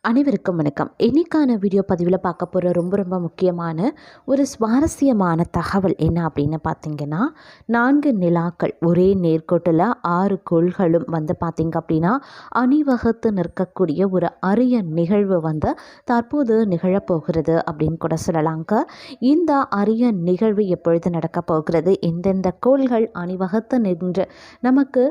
அனைவருக்கும் வணக்கம். இன்னைக்கான வீடியோ பதிவில் பார்க்க போகிற ரொம்ப முக்கியமான ஒரு சுவாரஸ்யமான தகவல் என்ன அப்படின்னு பார்த்தீங்கன்னா, 4 நிலாக்கள் ஒரே நேர்கோட்டில் 6 கோள்களும் பார்த்திங்க அப்படின்னா அணிவகுத்து நிற்கக்கூடிய ஒரு அரிய நிகழ்வு தற்போது நிகழப்போகிறது அப்படின்னு கூட சொல்லலாங்க. இந்த அரிய நிகழ்வு எப்பொழுது நடக்கப் போகிறது, எந்தெந்த கோள்கள் அணிவகுத்து நின்று நமக்கு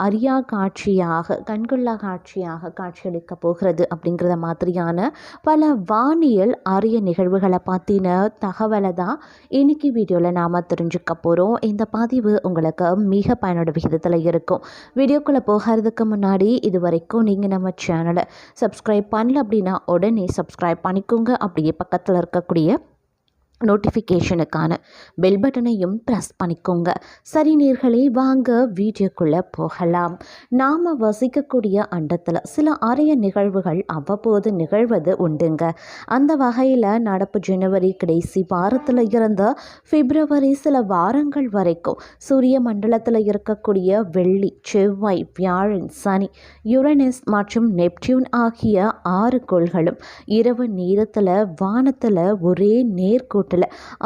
அரியா காட்சியாக கண்கொள்ளா காட்சியாக காட்சியளிக்க போகிறது அப்படிங்கிறத மாதிரியான பல வானியல் அரிய நிகழ்வுகளை பற்றின தகவலை தான் இன்னைக்கு வீடியோவில் நாம் தெரிஞ்சுக்க போகிறோம். இந்த பதிவு உங்களுக்கு மிக பயனுள்ள விகிதத்தில் இருக்கும். வீடியோக்குள்ளே போகிறதுக்கு முன்னாடி இது வரைக்கும் நீங்கள் நம்ம சேனலை சப்ஸ்கிரைப் பண்ணல அப்படின்னா உடனே சப்ஸ்கிரைப் பண்ணிக்கோங்க. அப்படியே பக்கத்தில் இருக்கக்கூடிய நோட்டிஃபிகேஷனுக்கான பெல் பட்டனையும் ப்ரெஸ் பண்ணிக்கோங்க. சரி நேர்களே, வாங்க வீடியோக்குள்ளே போகலாம். நாம் வசிக்கக்கூடிய அண்டத்தில் சில அரிய நிகழ்வுகள் அவ்வப்போது நிகழ்வது உண்டுங்க. அந்த வகையில் நடப்பு ஜனவரி கடைசி வாரத்தில் இருந்த பிப்ரவரி சில வாரங்கள் வரைக்கும் சூரிய மண்டலத்தில் இருக்கக்கூடிய வெள்ளி, செவ்வாய், வியாழன், சனி, யுரேனஸ் மற்றும் நெப்டியூன் ஆகிய 6 கோள்களும் இரவு நேரத்தில் வானத்தில் ஒரே நேர்கோட்டில்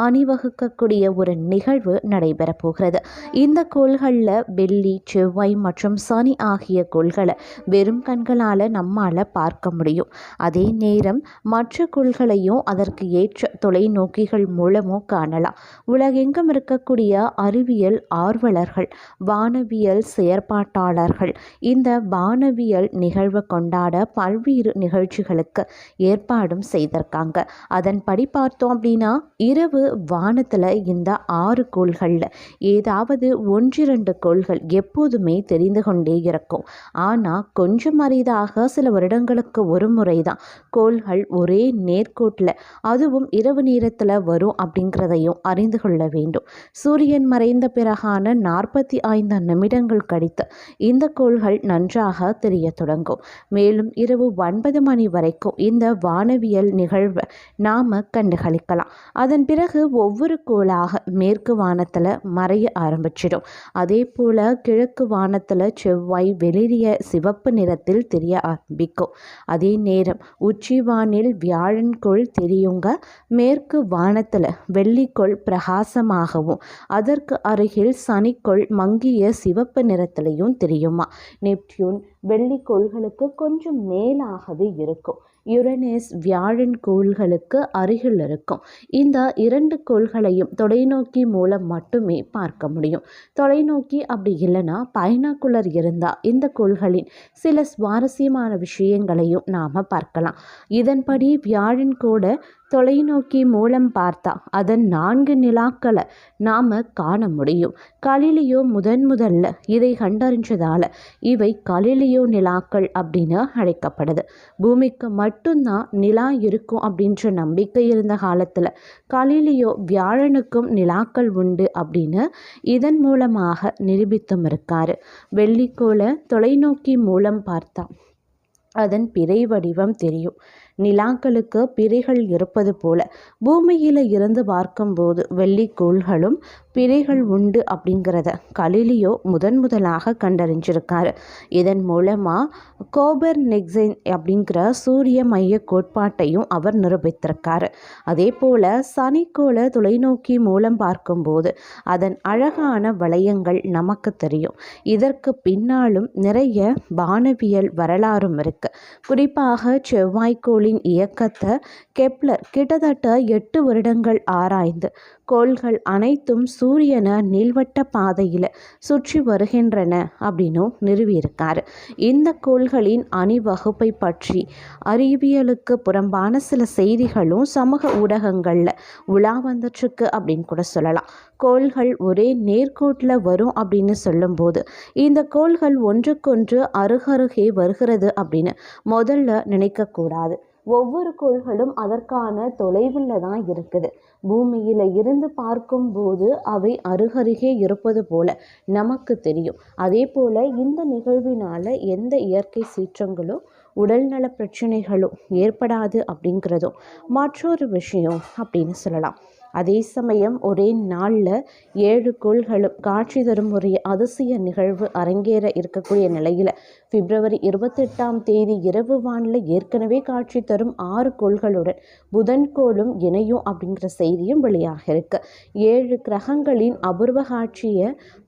அணிவகுக்கக்கூடிய ஒரு நிகழ்வு நடைபெற போகிறது. இந்த கோள்களில் வெள்ளி, செவ்வாய் மற்றும் சனி ஆகிய கோள்களை வெறும் கண்களால் நம்மால் பார்க்க முடியும். அதே நேரம் மற்ற கோள்களையும் அதற்கு ஏற்ற தொலைநோக்கிகள் மூலமும் காணலாம். உலகெங்கும் இருக்கக்கூடிய அறிவியல் ஆர்வலர்கள், வானவியல் செயற்பாட்டாளர்கள் இந்த வானவியல் நிகழ்வை கொண்டாட பல்வேறு நிகழ்ச்சிகளுக்கு ஏற்பாடும் செய்திருக்காங்க. அதன்படி பார்த்தோம் அப்படின்னா, இரவு வானத்தில் இந்த 6 கோள்களில் ஏதாவது 1-2 கோள்கள் எப்போதுமே தெரிந்து கொண்டே இருக்கும். ஆனால் கொஞ்சம் அரிதாக சில வருடங்களுக்கு ஒரு முறை தான் கோள்கள் ஒரே நேர்கோட்டில், அதுவும் இரவு நேரத்தில் வரும் அப்படிங்கிறதையும் அறிந்து கொள்ள வேண்டும். சூரியன் மறைந்த பிறகான 45 நிமிடங்கள் கழித்து இந்த கோள்கள் நன்றாக தெரிய தொடங்கும். மேலும் இரவு 9 மணி வரைக்கும் இந்த வானவியல் நிகழ்வை நாம் கண்டுகளிக்கலாம். அதன் பிறகு ஒவ்வொரு கோளாக மேற்கு வானத்தில் மறைய ஆரம்பிச்சிடும். அதே போல் கிழக்கு வானத்தில் செவ்வாய் வெளிரிய சிவப்பு நிறத்தில் தெரிய ஆரம்பிக்கும். அதே நேரம் உச்சி வானில் வியாழன் கோள் தெரியுங்க. மேற்கு வானத்தில் வெள்ளிக்கோள் பிரகாசமாகவும் அதற்கு அருகில் சனிக்கோள் மங்கிய சிவப்பு நிறத்திலையும் தெரியுமா. நெப்டியூன் வெள்ளிக்கோள்களுக்கு கொஞ்சம் மேலாகவே இருக்கும். யுரேனஸ் வியாழன் கோள்களுக்கு அருகில் இருக்கும். இந்த 2 கோள்களையும் தொலைநோக்கி மூலம் மட்டுமே பார்க்க முடியும். தொலைநோக்கி அப்படி இல்லைன்னா பைனாக்குலர் இருந்தால் இந்த கோள்களின் சில சுவாரஸ்யமான விஷயங்களையும் நாம் பார்க்கலாம். இதன்படி வியாழன் கூட தொலைநோக்கி மூலம் பார்த்தா அதன் 4 நிலாக்களை நாம் காண முடியும். கலிலியோ முதல்ல இதை கண்டறிஞ்சதால் இவை கலிலியோ நிலாக்கள் அப்படின்னு அழைக்கப்படுது. பூமிக்கு மட்டும்தான் நிலா இருக்கும் அப்படின்ற நம்பிக்கை இருந்த காலத்தில் கலிலியோ வியாழனுக்கும் நிலாக்கள் உண்டு அப்படின்னு இதன் மூலமாக நிரூபித்தும் இருக்காரு. வெள்ளிக்கோளை தொலைநோக்கி மூலம் பார்த்தா அதன் பிறை வடிவம் தெரியும். நிலாக்களுக்கு பிறைகள் இருப்பது போல பூமியில் இருந்து பார்க்கும்போது வெள்ளிக்கோள்களும் பிறைகள் உண்டு அப்படிங்கிறத கலிலியோ முதலாக கண்டறிஞ்சிருக்காரு. இதன் மூலமாக கோபர்நிக்கஸ் அப்படிங்கிற சூரிய மைய கோட்பாட்டையும் அவர் நிரூபித்திருக்காரு. அதே போல் சனிக்கோளை தொலைநோக்கி மூலம் பார்க்கும்போது அதன் அழகான வளையங்கள் நமக்கு தெரியும். இதற்கு பின்னாலும் நிறைய வானவியல் வரலாறும் இருக்கு. குறிப்பாக செவ்வாய்க்கோளின் இயக்கத்தை கெப்லர் கிட்டத்தட்ட 8 வருடங்கள் ஆராய்ந்து கோள்கள் அனைத்தும் சூரியனை நீள்வட்ட பாதையில் சுற்றி வருகின்றன அப்படின்னும் நிறுவியிருக்காரு. இந்த கோள்களின் அணிவகுப்பை பற்றி அறிவியலுக்கு புறம்பான சில செய்திகளும் சமூக ஊடகங்களில் உலா வந்துட்டுருக்கு அப்படின்னு கூட சொல்லலாம். கோள்கள் ஒரே நேர்கோட்டில் வரும் அப்படின்னு சொல்லும்போது இந்த கோள்கள் ஒன்றுக்கொன்று அருகருகே வருகிறது அப்படின்னு முதல்ல நினைக்கக்கூடாது. ஒவ்வொரு கோள்களும் அதற்கான தொலைவில் தான் இருக்குது. பூமியில் இருந்து பார்க்கும்போது அவை அருகருகே இருப்பது போல நமக்கு தெரியும். அதே போல் இந்த நிகழ்வினால் எந்த இயற்கை சீற்றங்களும் உடல்நல பிரச்சனைகளும் ஏற்படாது அப்படிங்கிறதும் மற்றொரு விஷயம் அப்படின்னு சொல்லலாம். அதே சமயம் ஒரே நாளில் 7 கோள்களும் காட்சி தரும் ஒரு அதிசய நிகழ்வு அரங்கேற இருக்கக்கூடிய நிலையில் பிப்ரவரி 28ஆம் தேதி இரவு வானில் ஏற்கனவே காட்சி தரும் 6 கோள்களுடன் புதன் கோளும் இணையும் அப்படிங்கிற செய்தியும் வெளியாக இருக்கு. 7 கிரகங்களின் அபூர்வ காட்சியை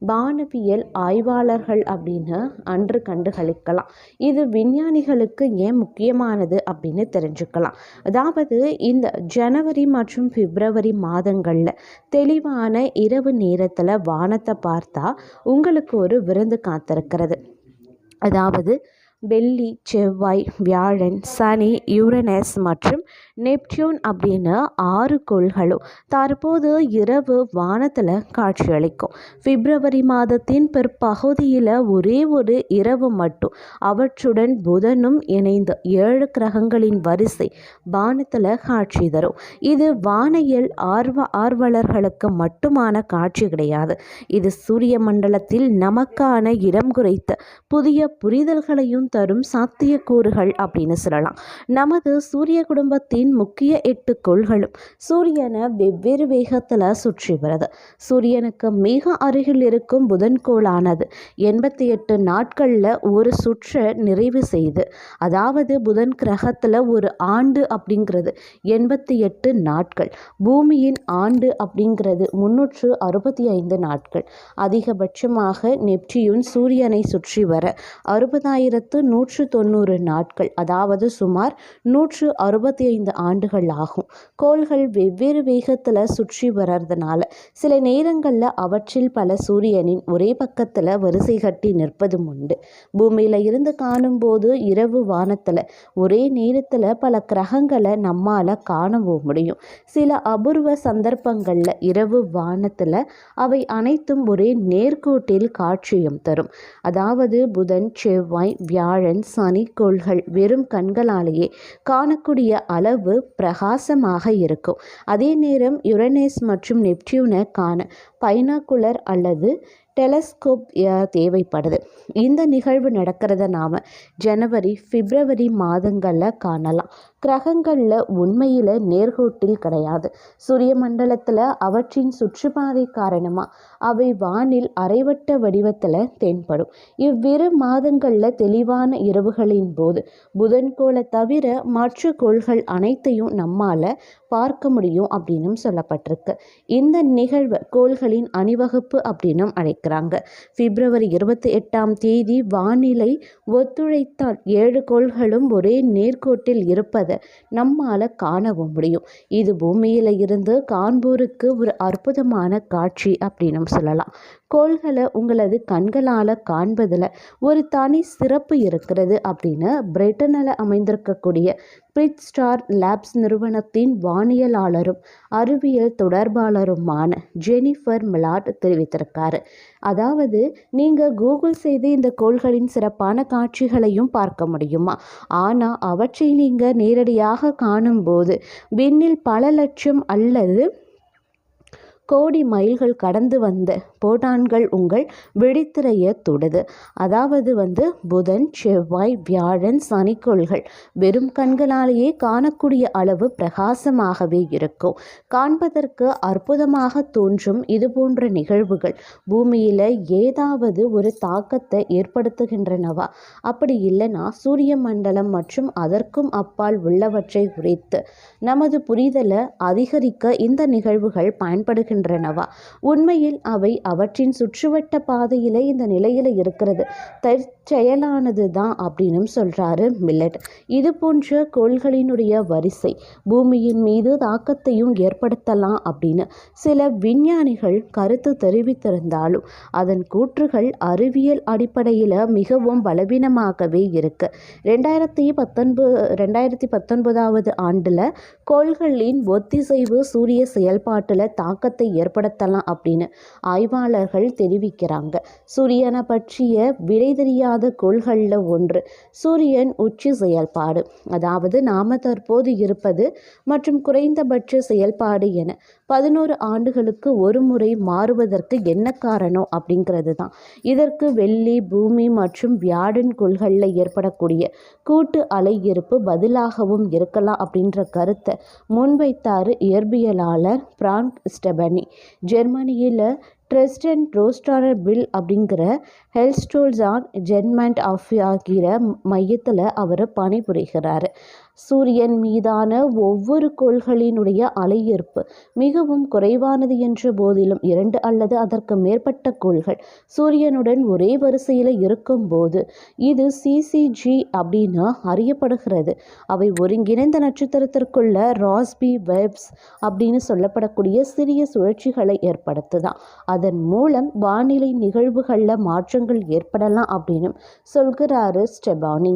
வானவியல் ஆய்வாளர்கள் அப்படின்னு அன்று கண்டுகளிக்கலாம். இது விஞ்ஞானிகளுக்கு ஏன் முக்கியமானது அப்படின்னு தெரிஞ்சுக்கலாம். அதாவது இந்த ஜனவரி மற்றும் பிப்ரவரி மாதங்களில் தெளிவான இரவு நேரத்தில் வானத்தை பார்த்தா உங்களுக்கு ஒரு விருந்து காத்திருக்கிறது. அதாவது வெள்ளி, செவ்வாய், வியாழன், சனி, யுரேனஸ் மற்றும் நெப்டியூன் அப்படின்னு 6 கோள்களும் தற்போது இரவு வானத்தில் காட்சியளிக்கும். பிப்ரவரி மாதத்தின் பிற்பகுதியில் ஒரே ஒரு இரவு மட்டும் அவற்றுடன் புதனும் இணைந்து 7 கிரகங்களின் வரிசை வானத்தில் காட்சி தரும். இது வானியல் ஆர்வலர்களுக்கு மட்டுமான காட்சி கிடையாது. இது சூரிய மண்டலத்தில் நமக்கான இடம் குறித்த புதிய புரிதல்களையும் தரும் சாத்தியக்கூறுகள் அப்படின்னு சொல்லலாம். நமது சூரிய குடும்பத்தின் முக்கிய 8 கோள்களும் சூரியனை வெவ்வேறு வேகத்தில் சுற்றி வருது. சூரியனுக்கு மிக அருகில் இருக்கும் புதன் கோளானது 88 நாட்களில் ஒரு சுற்றை நிறைவு செய்து, அதாவது புதன் கிரகத்தில் ஒரு ஆண்டு அப்படிங்கிறது 88 நாட்கள், பூமியின் ஆண்டு அப்படிங்கிறது 365 நாட்கள். அதிகபட்சமாக நெப்டியூன் சூரியனை சுற்றி வர 60,190 நாட்கள், அதாவது சுமார் 165 ஆண்டுகள் ஆகும். கோள்கள் வெவ்வேறு வேகத்தில் சுற்றி வர்றதுனால சில நேரங்களில் அவற்றில் பல சூரியனின் ஒரே பக்கத்தில் வரிசை கட்டி நிற்பதும் உண்டு. பூமியில் இருந்து காணும்போது இரவு வானத்தில் ஒரே நேரத்தில் பல கிரகங்களை நம்மால் காணவும் முடியும். சில அபூர்வ சந்தர்ப்பங்களில் இரவு வானத்தில் அவை அனைத்தும் ஒரே நேர்கோட்டில் காட்சியும் தரும். அதாவது புதன், செவ்வாய், வியாழன், சனி கோள்கள் வெறும் கண்களாலேயே காணக்கூடிய அளவு பிரகாசமாக இருக்கும். அதே நேரம் யுரேனஸ் மற்றும் நெப்டியூனை காண பைனாகுலர் அல்லது டெலஸ்கோப் தேவைப்படுது. இந்த நிகழ்வு நடக்கிறத நாம் ஜனவரி, பிப்ரவரி மாதங்களில் காணலாம். கிரகங்களில் உண்மையில் நேர்கோட்டில் கிடையாது. சூரிய மண்டலத்தில் அவற்றின் சுற்றுப்பாதை காரணமாக அவை வானில் அரைவட்ட வடிவத்தில் தென்படும். இவ்விரு மாதங்களில் தெளிவான இரவுகளின் போது புதன்கோளை தவிர மற்ற கோள்கள் அனைத்தையும் நம்மால் பார்க்க முடியும் அப்படின்னும் சொல்லப்பட்டிருக்கு. இந்த நிகழ்வு கோள்களின் அணிவகுப்பு அப்படின்னும் அழைக்கிறாங்க. பிப்ரவரி 28ஆம் தேதி வானிலை ஒத்துழைத்தால் 7 கோள்களும் ஒரே நேர்கோட்டில் இருப்பதை நம்மால காணவும் முடியும். இது பூமியில இருந்து காண்போருக்கு ஒரு அற்புதமான காட்சி அப்படின்னு சொல்லலாம். கோள்களை உங்களது கண்களால் காண்பதில் ஒரு தனி சிறப்பு இருக்கிறது அப்படின்னு பிரிட்டனில் அமைந்திருக்கக்கூடிய பிரிட்ஸ்டார் லேப்ஸ் நிறுவனத்தின் வானியலாளரும் அறிவியல் தொடர்பாளருமான ஜெனிஃபர் மிலாட் தெரிவித்திருக்காரு. அதாவது நீங்கள் கூகுள் செய்து இந்த கோள்களின் சிறப்பான காட்சிகளையும் பார்க்க முடியுமா? ஆனால் அவற்றை நீங்கள் நேரடியாக காணும்போது விண்ணில் பல லட்சம் அல்லது கோடி மைல்கள் கடந்து வந்த போட்டான்கள் உங்கள் விழித்திரைய தொடுது. அதாவது புதன், செவ்வாய், வியாழன், சனிக்கோள்கள் வெறும் கண்களாலேயே காணக்கூடிய அளவு பிரகாசமாகவே இருக்கும். காண்பதற்கு அற்புதமாக தோன்றும் இது போன்ற நிகழ்வுகள் பூமியில் ஏதாவது ஒரு தாக்கத்தை ஏற்படுத்துகின்றனவா? அப்படி இல்லைனா சூரிய மண்டலம் மற்றும் அதற்கும் அப்பால் உள்ளவற்றை குறித்து நமது புரிதலை அதிகரிக்க இந்த நிகழ்வுகள் பயன்படுகின்றனவா? உண்மையில் அவை அவற்றின் சுற்றுவட்ட பாதையில இந்த நிலையில இருக்கிறது தற்செயலானது தான் அப்படின்னு சொல்றாரு மில்லட். இது போன்ற கோள்களினுடைய வரிசை பூமியின் மீது தாக்கத்தையும் ஏற்படுத்தலாம் அப்படின்னு சில விஞ்ஞானிகள் கருத்து தெரிவித்திருந்தாலும் அதன் கூற்றுகள் அறிவியல் அடிப்படையில் மிகவும் பலவீனமாகவே இருக்கு. 2019 ஆண்டில் கோள்களின் ஒத்திசைவு சூரிய செயல்பாட்டில் தாக்கத்தை தாக்கத்தை ஏற்படுத்தலாம் அப்படின்னு ஆய்வாளர்கள் தெரிவிக்கிறாங்க. சூரியனை பற்றிய விடை தெரியாத கோள்களில் ஒன்று சூரியன் உச்சி செயல்பாடு. அதாவது நாம தற்போது இருப்பது மற்றும் குறைந்தபட்ச செயல்பாடு என 11 ஆண்டுகளுக்கு ஒரு முறை மாறுவதற்கு என்ன காரணம் அப்படிங்கிறது தான். இதற்கு வெள்ளி, பூமி மற்றும் வியாழன் கோள்களில் ஏற்படக்கூடிய கூட்டு அலை இருப்பு பதிலாகவும் இருக்கலாம் அப்படின்ற கருத்தை முன்வைத்தார் இயற்பியலாளர் பிராங்க் ஸ்டெபனி. ஜெர்மனியில் ட்ரெஸ்டன் ரோஸ்டாரர் பில் அப்படிங்கிற ஹெல்ஸ்டோல்ஸான் ஜென்மெண்ட் ஆகிற மையத்தில் அவர் பணிபுரிகிறார். சூரியன் மீதான ஒவ்வொரு கோள்களினுடைய அலையீர்ப்பு மிகவும் குறைவானது என்ற போதிலும் 2 அல்லது அதற்கு மேற்பட்ட கோள்கள் சூரியனுடன் ஒரே வரிசையில் இருக்கும்போது இது சிசிஜி அப்படின்னு அறியப்படுகிறது. அவை ஒருங்கிணைந்த நட்சத்திரத்திற்குள்ள ராஸ்பி வெப்ஸ் அப்படின்னு சொல்லப்படக்கூடிய சிறிய சுழற்சிகளை ஏற்படுத்துதான். அதன் மூலம் வானிலை நிகழ்வுகளில் மாற்றங்கள் ஏற்படலாம் அப்படின்னு சொல்கிறாரு ஸ்டெபானி.